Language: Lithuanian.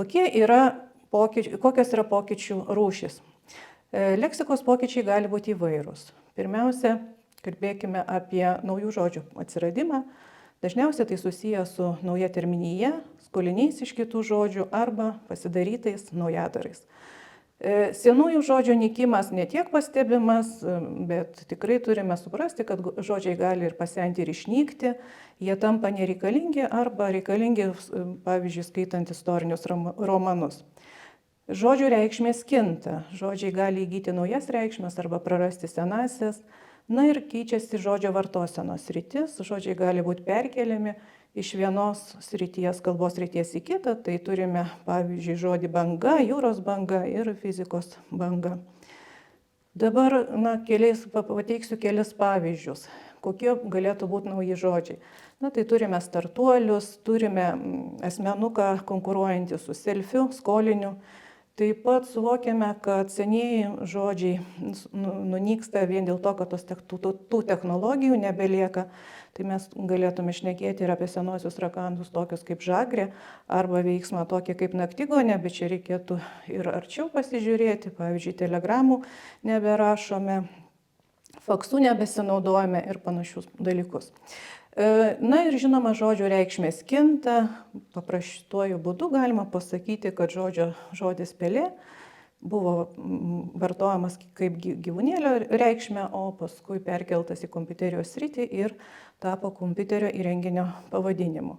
Kokios yra pokyčių rūšys? Leksikos pokyčiai gali būti įvairūs. Pirmiausia, kalbėkime apie naujų žodžių atsiradimą. Dažniausiai tai susiję su nauja terminija, skoliniais iš kitų žodžių arba pasidarytais naujadarais. Senųjų žodžių nykimas ne tiek pastebimas, bet tikrai turime suprasti, kad žodžiai gali ir pasenti ir išnykti, jie tampa nereikalingi arba reikalingi, pavyzdžiui, skaitant istorinius romanus. Žodžių reikšmės kinta, žodžiai gali įgyti naujas reikšmes arba prarasti senąsias, na ir keičiasi žodžio vartosenos sritis, žodžiai gali būti perkeliami iš vienos kalbos srities į kitą, tai turime, pavyzdžiui, žodį banga, jūros banga ir fizikos banga. Dabar pateiksiu kelis pavyzdžius, kokie galėtų būti nauji žodžiai. Tai turime startuolius, turime asmenuką konkuruojantį su selfiu, skoliniu. Taip pat suvokiame, kad senieji žodžiai nunyksta vien dėl to, kad tų technologijų nebelieka. Tai mes galėtume šnekėti ir apie senuosius rakandus tokius kaip žagrė arba veiksmą tokį kaip naktigonė, bet čia reikėtų ir arčiau pasižiūrėti. Pavyzdžiui, telegramų neberašome, faksų nebesinaudojame ir panašius dalykus. Na ir žinoma, žodžio reikšmės kinta. Paprastuoju būdu galima pasakyti, kad žodis pelė buvo vartojamas kaip gyvūnėlio reikšmė, o paskui perkeltas į kompiuterijos sritį ir tapo kompiuterio įrenginio pavadinimu.